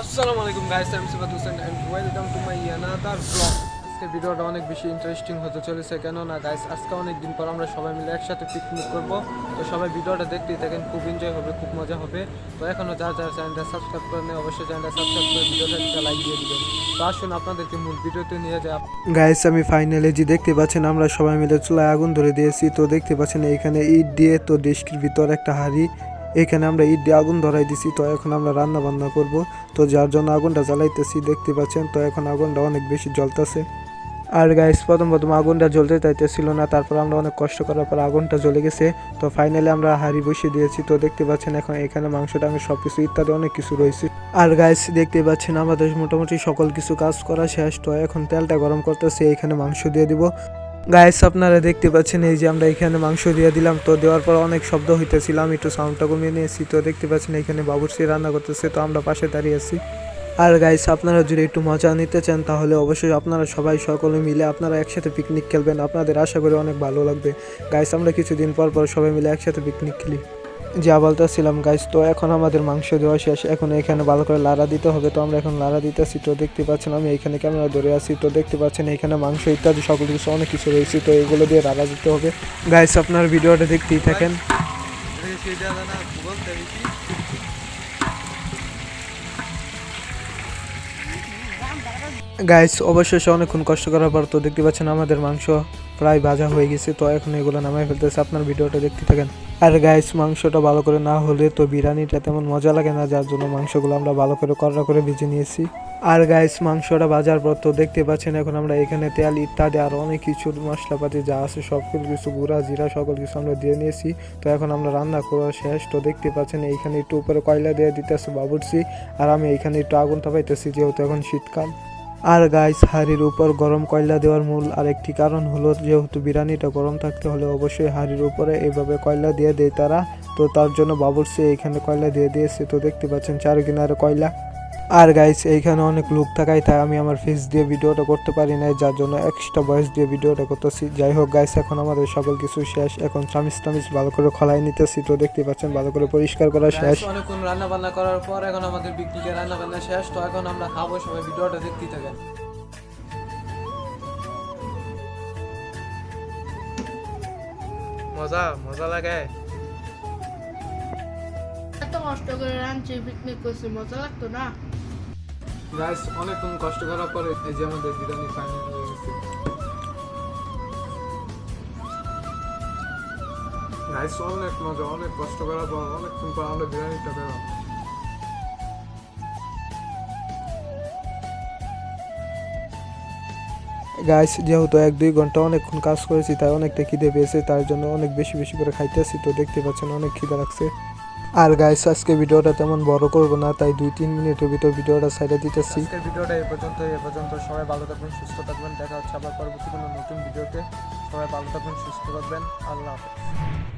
আসসালামু আলাইকুম গাইস, আমি Sifat Hossain and welcome to my another blog. আজকে ভিডিওটা অনেক বেশি ইন্টারেস্টিং হতে চলেছে, কেননা গাইস আজকে অনেক দিন পর আমরা সবাই মিলে একসাথে পিকনিক করব। তো সবাই ভিডিওটা দেখতেই থাকেন, খুব এনজয় হবে, খুব মজা হবে। তো এখনও যারা যারা চ্যানেলটা সাবস্ক্রাইব করে নেই, অবশ্যই চ্যানেলটা সাবস্ক্রাইব করে ভিডিওটা একটা লাইক দিয়ে দিবেন। তো আসুন আপনাদেরকে মূল ভিডিওতে নিয়ে যাই। গাইস আমি ফাইনালি যে দেখতে পাচ্ছেন আমরা সবাই মিলে চুলায় আগুন ধরে দিয়েছি। তো দেখতে পাচ্ছেন এইখানে ইট দিয়ে তো ডিস্কির ভিতর একটা হাঁড়ি, এখানে আমরা ইট দিয়ে আগুন ধরাই দিছি। তো এখন আমরা রান্না বান্না করব, তো যার জন্য আগুনটা জ্বালাইতেছি দেখতে পাচ্ছেন। তো এখন আগুনটা অনেক বেশি জ্বলতেছে। আর গাইস প্রথম আগুনটা জ্বলতে চাইতেছিল না, তারপর আমরা অনেক কষ্ট করার পর আগুনটা জ্বলে গেছে। তো ফাইনালি আমরা হাঁড়ি বসিয়ে দিয়েছি। তো দেখতে পাচ্ছেন এখন এখানে মাংসটা আমি সব কিছু ইত্যাদি অনেক কিছু রয়েছে। আর গাইস দেখতে পাচ্ছেন আমাদের মোটামুটি সকল কিছু কাজ করা শেষ। তো এখন তেলটা গরম করতেছি, এখানে মাংস দিয়ে দিব। গাইস আপনারা দেখতে পাচ্ছেন এই যে আমরা এখানে মাংস দিয়ে দিলাম। তো দেওয়ার পর অনেক শব্দ হইতেছিল, আমি একটু সাউন্ডটা কমিয়ে নিয়েছি। তো দেখতে পাচ্ছেন এখানে বাবুর্চি রান্না করতেছে, তো আমরা পাশে দাঁড়িয়ে আছি। আর গাইস আপনারা যদি একটু মজা নিতে চান তাহলে অবশ্যই আপনারা সবাই সকলে মিলে আপনারা একসাথে পিকনিক খেলবেন, আপনাদের আশা করি অনেক ভালো লাগবে। গাইস আমরা কিছুদিন পর সবাই মিলে একসাথে পিকনিক খেলি, যা বলতেছিলাম গাইস। তো এখন আমাদের মাংস দেওয়া শেষ, এখন এখানে ভালো করে লাড়া দিতে হবে। তো আমরা এখন লাড়া দিতেছি। তো দেখতে পাচ্ছেন আমি এখানে ক্যামেরা ধরে আছি। তো দেখতে পাচ্ছেন এখানে মাংস ইত্যাদি সকল কিছু অনেক কিছু রয়েছে, তো এগুলো দিয়ে লাড়া দিতে হবে। গাইস আপনার ভিডিওটা দেখতেই থাকেন। গাইস অবশেষে অনেকক্ষণ কষ্ট করার পর তো দেখতে পাচ্ছেন আমাদের মাংস প্রায় ভাজা হয়ে গেছে। তো এখন এগুলো নামাই ফেলতেছে, আপনার ভিডিওটা দেখতে থাকেন। আর গাইস মাংসটা ভালো করে না হলে তো বিরিয়ানিটা তেমন মজা লাগে না, যার জন্য মাংসগুলো আমরা ভালো করে কড়া করে ভেজে নিয়েছি। আর গাইস মাংসটা ভাজার পর তো দেখতে পাচ্ছেন এখন আমরা এখানে তেল ইত্যাদি আর অনেক কিছু মশলাপাতি যা আছে সকল কিছু গুঁড়া জিরা সকল কিছু আমরা দিয়ে নিয়েছি। তো এখন আমরা রান্না করা শেষ। তো দেখতে পাচ্ছেন এইখানে একটু উপরে কয়লা দিয়ে দিতেছে বাবুর্চি, আর আমি এইখানে একটু আগুন তাপাইতেছি যেহেতু এখন শীতকাল। আর গাইস হাঁড়ির উপর গরম কয়লা দেওয়ার মূল আরেকটি কারণ হলো যেহেতু বিরিয়ানিটা গরম থাকতে হলে অবশ্যই হাঁড়ির উপরে এইভাবে কয়লা দিয়ে দেয় তারা। তো তার জন্য বাবুর্চি এইখানে কয়লা দিয়ে দিয়েছে। তো দেখতে পাচ্ছেন চারকিনারে কয়লা। আর গাইস এইখানে অনেক লোক থাকায় তাই আমি আমার ফেস দিয়ে ভিডিওটা করতে পারি না, যার জন্য এক্সট্রা ভয়েস দিয়ে ভিডিওটা করতেছি। যাই হোক গাইস এখন আমাদের সকল কিছু শেষ, এখন চামিচ ভালো করে খোলাই নিতেছি। তো দেখতে পাচ্ছেন ভালো করে পরিষ্কার করা শেষ। অনেকক্ষণ রান্না বান্না করার পর এখন আমাদের পিকনিকের রান্না বান্না শেষ। তো এখন আমরা খাবো, সবাই ভিডিওটা দেখতেই থাকেন। মজা মজা লাগে। এত কষ্ট করে রাঁধছি, পিকনিক করছি, মজা লাগতো না? গাইস অনেকক্ষণ কষ্ট করার পরে এই যে আমাদের বিরিয়ানি ফাইনাল হয়ে গেছে। গাইস অনেক মজা, অনেক কষ্ট করার পর অনেকক্ষণ পর আমরা বিরিয়ানিটা পেলাম। গাইস যেহেতু 1-2 ঘন্টা অনেকক্ষণ কাজ করেছি তাই অনেকটা খিদে পেয়েছে, তার জন্য অনেক বেশি বেশি করে খাইতেছি। তো দেখতে পাচ্ছেন অনেক খিদে লাগছে। আর গাইস আজকে ভিডিওটা তেমন বড় করব না, তাই 2-3 মিনিটের ভিতর ভিডিওটা সাইডে দিতেছি। আজকের ভিডিওটা এই পর্যন্ত। সবাই ভালো থাকবেন, সুস্থ থাকবেন। দেখা হচ্ছে আবার পরবর্তী কোনো নতুন ভিডিওতে। সবাই ভালো থাকবেন, সুস্থ থাকবেন। আল্লাহ হাফেজ।